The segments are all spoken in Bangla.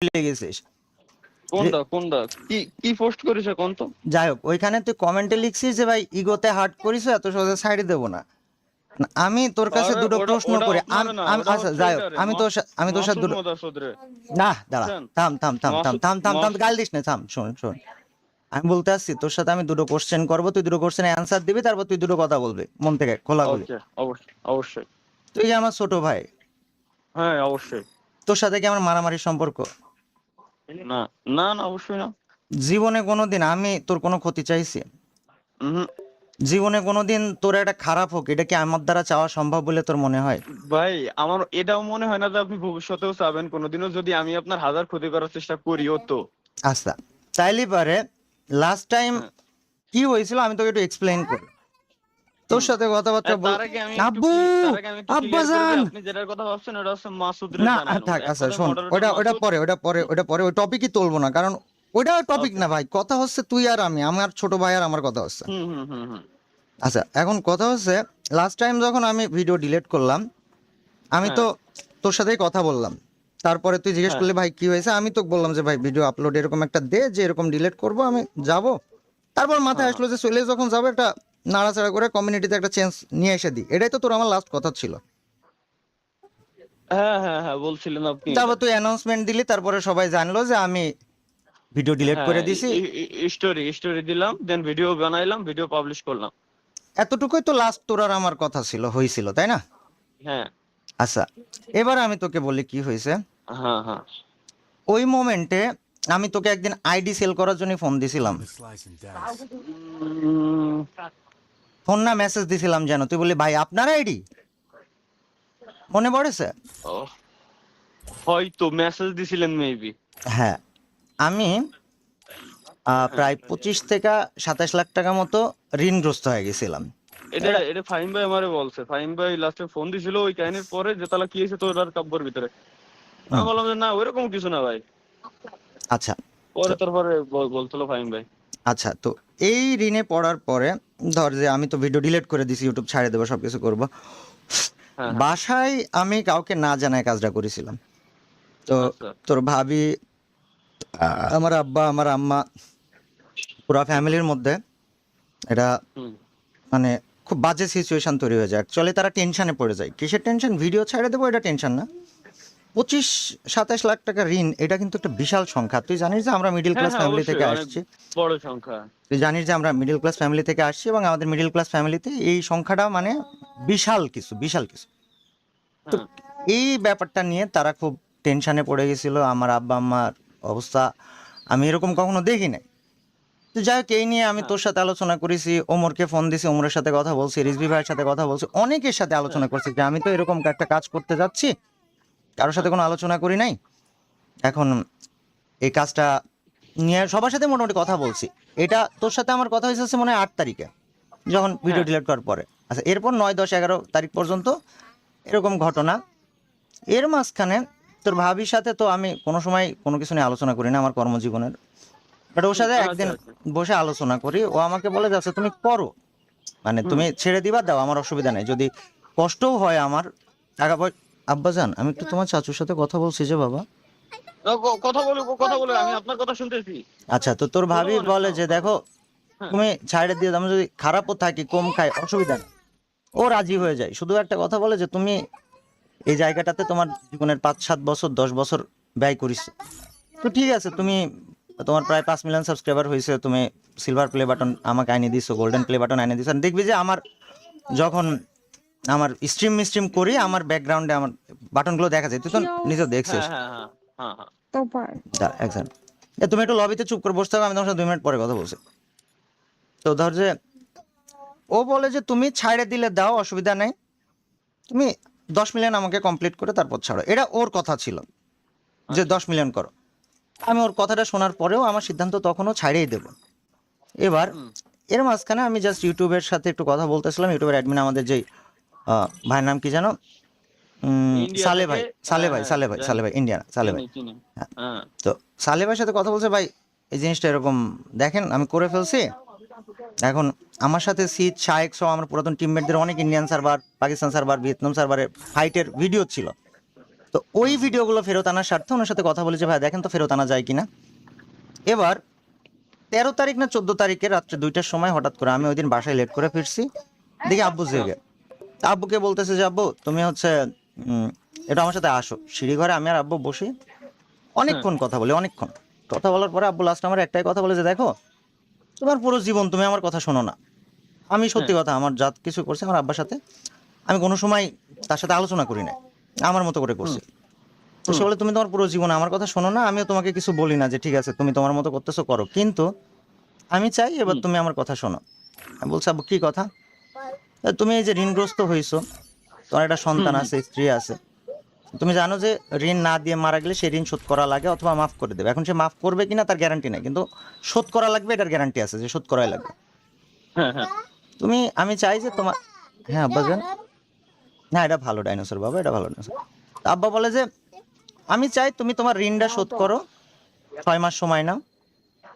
ভুলে গেছিস? কোনটা কি কি পোস্ট করেছে কোন তো? যাই হোক, ওইখানে তুই কমেন্টে লিখছিস যে ভাই ইগোতে হার্ট করিস, এত সহজে সাইড দেবো না। আমি তোর কাছে আরে দুটো ওটা প্রশ্ন ওটা করি। আপনারে না, ওটা আচ্ছা হচ্ছে যাই হোক, এটারে আমি তোর সাথে মাসুদ দুটো, মাদাসুদ রে। না দাঁড়া, বুঝছেন? থাম থাম থাম থাম মাসুদ থাম থাম থাম, মাস গাল দিস না, থাম, শোন শোন। আমি বলতে আসছি তোর সাথে আমি দুটো কোশ্চেন করবো, তুই দুটো কোশ্চেনের অ্যান্সার দিবি, তারপর তুই দুটো কথা বলবি মন থেকে খোলাখুলি। ওকে, অবশ্যই অবশ্যই। তুই যে আমার ছোট ভাই, হ্যাঁ অবশ্যই। তোর সাথে কি আমার মারামারি সম্পর্ক? না না না, অবশ্যই না। জীবনে কোনোদিন আমি তোর কোনো ক্ষতি চাইছি? হুম। জীবনে কোনোদিন তোর একটা খারাপ হোক, এটা কি আমার দ্বারা চাওয়া সম্ভব বলে তোর মনে হয়? ভাই আমার এটাও মনে হয় না যে আপনি ভবিষ্যতেও চাবেন কোনোদিনও, যদি আমি আপনার হাজার ক্ষতি করার চেষ্টা করিও তো। আচ্ছা, তাইলে পারে লাস্ট টাইম হ্যাঁ। কি হয়েছিল আমি তোকে একটু এক্সপ্লেইন করি। তোর হুম। সাথে কথাবার্তা বল। আব্বু, ক্লিয়ার করে আব্বাজান, দিই, আপনি যেটার কথা ভাবছেন ওটা হচ্ছে মাসুদ রে না জানানো। থাক, এক আচ্ছা কথায় শোন, মডারেটর ওটা ওটা মাসুদ। পরে, ওটা পরে, ওই টপিকই তুলবো না, কারণ ওটা টপিক ওকে। না ভাই। কথা হচ্ছে তুই আর আমি, আমার ছোট ভাই আর আমার কথা হচ্ছে। হুম হুম হুম হুম। আচ্ছা, এখন কথা হচ্ছে লাস্ট টাইম যখন আমি ভিডিও ডিলিট করলাম, আমি হ্যাঁ তো তোর সাথেই কথা বললাম। তারপরে তুই জিজ্ঞেস হ্যাঁ করলি ভাই কি হয়েছে, আমি তো বললাম যে ভাই ভিডিও আপলোড এরকম একটা দে, যে এরকম ডিলিট করব, আমি যাব। তারপর মাথায় হ্যাঁ আসলো যে চলে যখন যাবো, একটা নাড়াচাড়া করে কমিউনিটিতে একটা চেঞ্জ নিয়ে এসে দিই। এটাই তো তোর আমার লাস্ট কথা ছিল। হ্যাঁ হ্যাঁ হ্যাঁ, বলছিলেন আপনি তারপর এটা। তুই অ্যানাউন্সমেন্ট দিলি, তারপরে সবাই জানলো যে আমি ভিডিও ডিলিট হ্যাঁ, করে দিছি। স্টোরি স্টোরি দিলাম, দেন ভিডিও বানাইলাম, ভিডিও পাবলিশ করলাম। এতটুকুই তো লাস্ট তোর আর আমার কথা ছিল, হয়েছিল, তাই না? হ্যাঁ আচ্ছা, এবার আমি তোকে বলি কি হয়েছে। হ্যাঁ হ্যাঁ। ওই মোমেন্টে আমি তোকে একদিন আইডি সেল করার জন্য ফোন দিছিলাম। উম, ফোন না মেসেজ দিছিলাম যেন, তুই বলি ভাই আপনার আইডি, মনে পড়েছে? ও, হয়তো মেসেজ দিছিলেন মেবি। হ্যাঁ, আমি হ্যাঁ, প্রায় 25 থেকে 27 লাখ টাকা মতো ঋণগ্রস্ত হয়ে গেছিলাম। এটা এটা এটা ফাহিম ভাই আমারে বলছে। ফাহিম ভাই লাস্টে ফোন দিছিল ওই কাহিনীর পরে, যে তালা কি হয়েছে তোর আর কাব্যর ভিতরে। আমি হুম, বললাম যে না ওইরকম কিছু না ভাই। আচ্ছা তো পরে তারপরে বলছিল ফাহিম ভাই। আচ্ছা তো এই ঋণে পড়ার পরে ধর যে আমি তো ভিডিও ডিলিট করে দিছি, ইউটিউব ছাড়ে দেবো, সবকিছু করব। হ্যাঁ হ্যাঁ। বাসায় আমি কাউকে না জানায় কাজটা করেছিলাম। তো আচ্ছা। তোর ভাবি, আমার আব্বা, আমার আম্মা, পুরো ফ্যামিলির মধ্যে এটা হুম। মানে খুব বাজে সিচুয়েশন তৈরি হয়ে যায়। অ্যাকচুয়ালি তারা টেনশনে পড়ে যায়। কিসের টেনশন? ভিডিও ছেড়ে দেবো এটা টেনশন না, 25-27 লাখ টাকা ঋণ, এটা কিন্তু একটা বিশাল সংখ্যা। তুই জানিস যে আমরা মিডিল হ্যাঁ ক্লাস হ্যাঁ, ফ্যামিলি অবশ্যই থেকে অনেক আসছি। বড় সংখ্যা। তুই জানিস যে আমরা মিডিল ক্লাস ফ্যামিলি থেকে আসছি, এবং আমাদের মিডিল ক্লাস ফ্যামিলিতে এই সংখ্যাটা মানে বিশাল কিছু, বিশাল কিছু। তো হ্যাঁ এই ব্যাপারটা নিয়ে তারা খুব টেনশনে পড়ে গেছিল। আমার আব্বা আম্মার অবস্থা আমি এরকম কখনো দেখি নাই। তো যাই হোক, এই নিয়ে আমি হ্যাঁ তোর সাথে আলোচনা করেছি, ওমরকে ফোন দিছি, ওমরের সাথে কথা বলছি, রিজভি ভাইয়ের সাথে কথা বলছি, অনেকের সাথে হ্যাঁ আলোচনা করছি যে আমি তো এরকম একটা কাজ করতে যাচ্ছি, কারোর সাথে হ্যাঁ কোনো আলোচনা করি নাই। এখন এই কাজটা নিয়ে সবার সাথে মোটামুটি কথা বলছি। এটা তোর সাথে আমার কথা হয়েছে মনে হয় 8 তারিখে, যখন ভিডিও হ্যাঁ। ডিলিট করার পরে। আচ্ছা, এরপর 9, 10, 11 তারিখ পর্যন্ত এরকম ঘটনা। এর মাঝখানে তোর ভাবির সাথে তো আমি কোনো সময় কোনো কিছু নিয়ে আলোচনা করি না আমার কর্মজীবনের। বাট ওর সাথে আচ্ছা একদিন আচ্ছা। বসে আলোচনা করি, ও আমাকে বলে যাচ্ছে তুমি করো, মানে হুম। তুমি ছেড়ে দিবা, দাও, আমার অসুবিধা নেই, যদি কষ্টও হয় আমার টাকা পয়সা। আব্বাজান, আমি একটু তোমার চাচুর সাথে কথা বলছি যে বাবা। কথা বলে আমি আপনার কথা শুনতেছি। আচ্ছা, তো তোর ভাবি বলুন বলে না, যে কথা। দেখো হ্যাঁ তুমি ছাইড়ে দিয়ে দাও, আমি যদি খারাপও থাকি, কম খাই, অসুবিধা নেই। ও রাজি হয়ে যায়, শুধু একটা কথা বলে যে তুমি এই জায়গাটাতে তোমার জীবনের 5-7 বছর 10 বছর ব্যয় করিস, তো ঠিক আছে, তুমি তোমার প্রায় 5 মিলিয়ন সাবস্ক্রাইবার হয়েছে, তুমি সিলভার প্লে বাটন আমাকে আনিয়ে দিছো, গোল্ডেন প্লে বাটন আনিয়ে দিছো। আর দেখবি যে আমার যখন আমার স্ট্রিম করি, আমার ব্যাকগ্রাউন্ডে আমার বাটনগুলো দেখা যায়, তুই তো নিজে দেখছিস। হ্যাঁ হ্যাঁ হ্যাঁ হ্যাঁ হ্যাঁ। একসাথে তুমি একটু লবিতে চুপ করে বসতে হবে, আমি তোমার সাথে 2 মিনিট পরে কথা বলছি। তো ধর যে ও বলে যে তুমি ছাড়ে দিলে দাও, অসুবিধা নেই, তুমি 10 মিলিয়ন আমাকে কমপ্লিট করে তারপর ছাড়ো। এটা ওর কথা ছিল যে আচ্ছা। 10 মিলিয়ন করো। আমি ওর কথাটা শোনার পরেও আমার সিদ্ধান্ত তখনও ছাড়িয়ে দেব। এবার হুম। এর মাঝখানে আমি জাস্ট ইউটিউবের সাথে একটু কথা বলতেছিলাম। ইউটিউবের অ্যাডমিন আমাদের যেই ভাইয়ের নাম কি জানো, ইন্ডিয়া সালে থেকে। ভাই, সালে হ্যাঁ ভাই, হ্যাঁ, সালে ভাই, জানি। সালে ভাই, ইন্ডিয়ান সালে ভাই। চিনি চিনি। হ্যাঁ, হ্যাঁ তো সালে ভাইয়ের সাথে কথা বলছে, ভাই এই জিনিসটা এরকম দেখেন আমি করে ফেলছি। এখন আমার সাথে সিট শায়েক সহ আমার পুরাতন টিমমেটদের অনেক Indian server, Pakistan server, Vietnam সার্ভারের ফাইটের ভিডিও ছিল। তো ওই ভিডিওগুলো ফেরত আনার স্বার্থে ওনার সাথে কথা বলি যে ভাই দেখেন তো ফেরত আনা যায় কিনা। এবার 13 তারিখ না 14 তারিখে রাত্রে 2টার সময় হঠাৎ করে আমি ওই দিন বাসায় লেট করে ফিরছি, দেখি আব্বু জেগে। আব্বুকে বলতেছে যে আব্বু তুমি হচ্ছে এটা আমার সাথে আসো। সিঁড়ি ঘরে আমি আর আব্বু বসি, অনেকক্ষণ কথা বলি, অনেকক্ষণ কথা বলার পরে আব্বু লাস্ট আমার একটাই কথা বলে যে দেখো তোমার পুরো জীবন তুমি আমার কথা শোনো না। আমি সত্যি কথা আমার যা কিছু করছি আমার আব্বার সাথে আমি কোনো সময় তার সাথে আলোচনা করি না, আমার মতো করে করছি। তো সে বলে তুমি তোমার পুরো জীবন আমার কথা শোনো না, আমিও তোমাকে কিছু বলি না যে ঠিক আছে তুমি তোমার মতো করতেছো করো, কিন্তু আমি চাই এবার তুমি আমার কথা শোনো। আমি বলছি আব্বু কি কথা? তুমি এই যে ঋণগ্রস্ত হয়েছো, তোমার একটা সন্তান আছে, স্ত্রী আছে, তুমি জানো যে ঋণ না দিয়ে মারা গেলে সেই ঋণ শোধ করা লাগে অথবা মাফ করে দেবে। এখন সে মাফ করবে কিনা তার গ্যারান্টি নাই, কিন্তু শোধ করা লাগবে এটার গ্যারান্টি আছে যে শোধ করাই লাগবে। তুমি আমি চাই যে তোমার, হ্যাঁ আব্বা জান, হ্যাঁ এটা ভালো ডাইনোসর বাবা, এটা ভালো ডাইনোসর। আব্বা বলে যে আমি চাই তুমি তোমার ঋণটা শোধ করো, 6 মাস সময় নাও,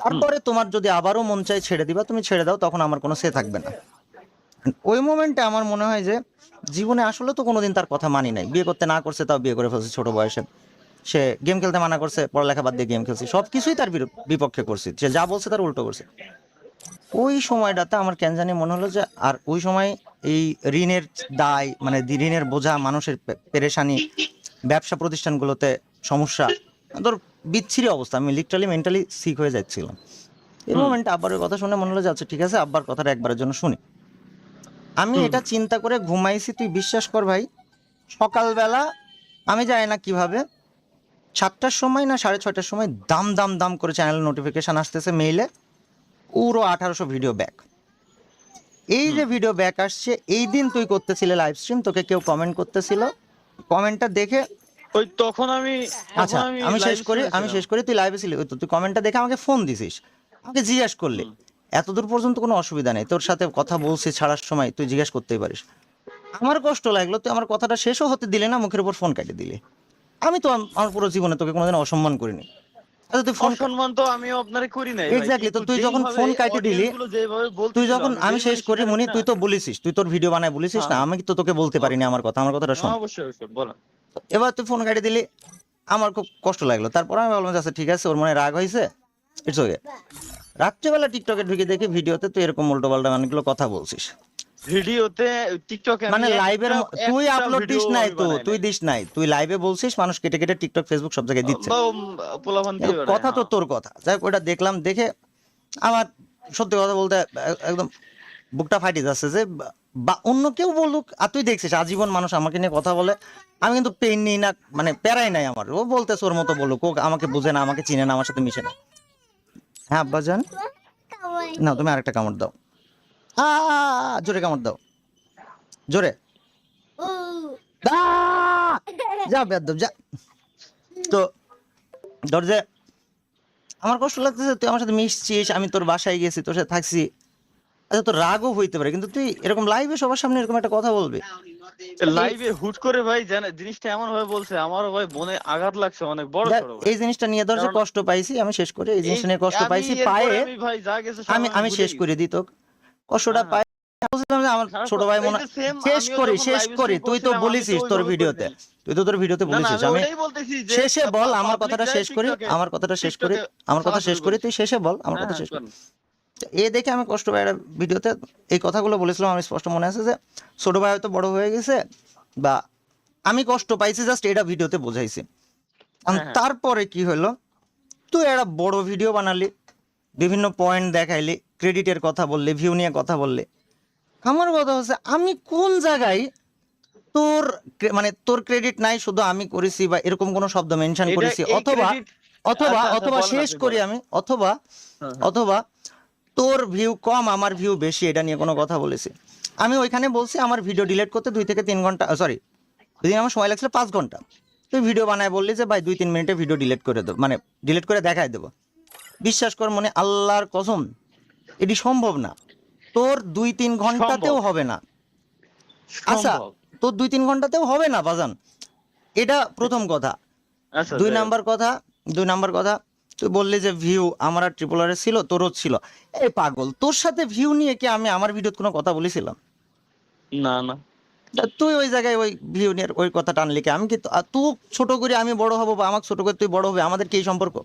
তারপরে তোমার যদি আবারও মন চাই ছেড়ে দিবা তুমি ছেড়ে দাও, তখন আমার কোনো সে থাকবে না। ওই মোমেন্টে আমার মনে হয় যে জীবনে আসলে তো কোনোদিন তার কথা মানি নাই। বিয়ে করতে না করছে তাও বিয়ে করে ফেলছে ছোট বয়সে, সে গেম খেলতে মানা করছে, পড়ালেখা বাদ দিয়ে গেম খেলছি, সবকিছুই তার বিপক্ষে করছি, সে যা বলছে তার উল্টো করছে। ওই সময়টাতে আমার কেন জানি মনে হলো যে আর ওই সময় এই ঋণের দায় মানে ঋণের বোঝা, মানুষের পেরেশানি, ব্যবসা প্রতিষ্ঠানগুলোতে সমস্যা, তোর বিচ্ছিরি অবস্থা, আমি লিটারালি মেন্টালি সিক হয়ে যাচ্ছিলাম। এই মোমেন্টে আব্বার কথা শুনে মনে হলো যে আচ্ছা ঠিক আছে আব্বার কথাটা একবারের জন্য শুনি। আমি এটা চিন্তা করে ঘুমাইছি, তুই বিশ্বাস কর ভাই, সকালবেলা আমি জানি না কিভাবে 7টার সময় না 6:30টার সময় দাম দাম দাম করে চ্যানেল নোটিফিকেশন আসতেছে মেইলে, পুরো 1800 ভিডিও ব্যাক। এই যে ভিডিও ব্যাক আসছে, এই দিন তুই করতেছিলে লাইভ স্ট্রিম, তোকে কেউ কমেন্ট করতেছিল, কমেন্টটা দেখে ওই তখন আমি আচ্ছা আমি শেষ করি তুই লাইভে ছিলি, ওই তো তুই কমেন্টটা দেখে আমাকে ফোন দিছিস, আমাকে জিজ্ঞেস করলি, এতদূর পর্যন্ত কোনো অসুবিধা নেই, তোর সাথে কথা বলছি ছাড়ার সময় তুই জিজ্ঞেস করতেই পারিস। আমার কষ্ট লাগলো, তুই আমার কথাটা শেষও হতে দিলে না, মুখের উপর ফোন কাটে দিলে। আমি তো আমার পুরো জীবনে তোকে কোনোদিন অসম্মান করিনি। আচ্ছা তুই ফোন, অসম্মান তো আমি আপনারে করি নাই ভাই, এক্স্যাক্টলি, তো কিন্তু তুই যখন যেইভাবে ফোন কাটে দিলি, অডিয়েন্স গুলো যেভাবে তুই বলতেছিল যখন আমি শেষ করি সেটা মনি, না। তুই তো বলিসিস, তুই তোর ভিডিও বানায় বলিসিস না, আমি তো তোকে বলতে পারিনি আমার কথা, আমার কথাটা শোন। অবশ্যই অবশ্যই বলেন। এবার তুই ফোন কাটে দিলি, আমার খুব কষ্ট লাগলো। তারপর আমি বললাম যে আচ্ছা ঠিক আছে, ওর মনে রাগ হয়েছে, ইটস ওকে। রাত্রেবেলা টিকটকে ঢুকে দেখি ভিডিওতে তুই এরকম উল্টো পাল্টা অনেকগুলো কথা বলছিস, ভিডিওতে টিকটকে মানে লাইভের তুই আপলোড দিস নাই, তো তুই দিস দিস নাই, তুই লাইভে বলছিস, মানুষ কেটে কেটে টিকটক ফেসবুক সব জায়গায় দিচ্ছে, পোলাপান দিয়ে বেড়ায়, কথা তো হ্যাঁ। তোর কথা। যাই হোক, ওটা দেখলাম, দেখে আমার সত্যি কথা বলতে একদম বুকটা ফাটি যাচ্ছে যে বা অন্য কেউ বলুক, আর তুই দেখছিস আজীবন মানুষ আমাকে নিয়ে কথা বলে, আমি কিন্তু পেন নিই না, মানে প্যারাই নাই আমার, ও বলতেছে ওর মতো বলুক, ও আমাকে বুঝে না, আমাকে চিনে না, আমার সাথে মিশে না। হ্যাঁ আব্বাজান, না তুমি আরেকটা কামড় দাও, জোরে কামড় দাও, জোরে, যা বেয়াদব যা। তো ধর যে আমার কষ্ট লাগতেছে, তুই আমার সাথে মিশছিস, আমি তোর বাসায় গেছি, তোর সাথে থাকছি, আচ্ছা তোর রাগও হইতে পারে, কিন্তু তুই এরকম লাইভে সবার সামনে এরকম একটা কথা বলবি। লাইভে হুট করে ভাই জানে জিনিসটা এমন ভাবে বলছে, আমারও ভাই মনে আঘাত লাগছে অনেক বড় দেখ, সড়ো ভাই। এই জিনিসটা নিয়ে ধর যে কারণ কষ্ট পাইছি, আমি শেষ করে এই জিনিসটা নিয়ে কষ্ট আমি পাইছি এরপরে পায়ে, আমি ভাই যা গেছে সব আমি আমি ভুলে শেষ গেছি। করে দিই, তো কষ্টটা হ্যাঁ, পাই, বলছিলাম যে আমার হ্যাঁ। ছোট ভাই মনে এই যে same শেষ আমিও করি যখন শেষ live করি, stream তুই তো করছিলাম, আমি বলিসিস তোর ওইভাবে ভিডিওতে, করেছি। তুই তো তোর ভিডিওতে না না, বলিসিস, আমি আমি ওটাই বলতেছি যে শেষে বল আমার public কথাটা যায় শেষ করি, টিকটকে, আমার কথাটা শেষ করি, টিকটকে আমার কথা সরাসরি শেষ করি, বলিস। তুই শেষে বল আমার কথা হ্যাঁ, শেষ করি। করেন। এ দেখে আমি কষ্ট পাই, একটা ভিডিওতে এই কথাগুলো বলেছিলাম, আমি স্পষ্ট মনে আছে যে ছোট ভাই হয়তো বড় হয়ে গেছে, বা আমি কষ্ট পাইছি জাস্ট এটা ভিডিওতে বোঝাইছি। হ্যাঁ। তারপরে কি হলো, তুই একটা বড় ভিডিও বানালি, বিভিন্ন পয়েন্ট দেখাইলি, ক্রেডিটের কথা বললি, ভিউ নিয়ে কথা বললি, আমার কথা হচ্ছে আমি কোন জায়গায় তোর মানে তোর ক্রেডিট নাই, শুধু আমি করেছি বা এরকম কোনো শব্দ মেনশন এটা করেছি, এই অথবা credit- অথবা আচ্ছা, অথবা বলেন শেষ আপনি করি বলেন। আমি, অথবা হ্যাঁ, অথবা তোর ভিউ কম আমার ভিউ বেশি, এটা নিয়ে কোনো কথা বলেছি। আমি ওইখানে বলছি আমার ভিডিও ডিলিট করতে 2 থেকে 3 ঘন্টা, সরি ওই দিন আমার সময় লাগছিল 5 ঘন্টা, তুই ভিডিও বানায় বললি যে ভাই 2-3 মিনিটে ভিডিও ডিলিট করে দেবো, মানে ডিলিট করে দেখাই দেবো। বিশ্বাস কর মনে আল্লাহর কসম এটি সম্ভব না, তোর 2-3 ঘন্টাতেও সম্ভব। হবে না। আচ্ছা সম্ভব। তোর 2-3 ঘন্টাতেও হবে না বাজান, এটা প্রথম কথা। আচ্ছা, দুই যাই হোক। নাম্বার কথা, তুই বললি যে ভিউ আমার আর ট্রিপল আর ছিল, তোরও ছিল। এই পাগল, তোর সাথে ভিউ নিয়ে কি আমি আমার ভিডিওতে কোনো কথা বলেছিলাম? না না, তা তুই ওই জায়গায় ওই ভিউ নিয়ে ওই কথা টানলি কে? আমি কি তুই ছোট করে আমি বড় হব বা আমাকে ছোট করে তুই বড় হবে, আমাদের কি এই সম্পর্ক?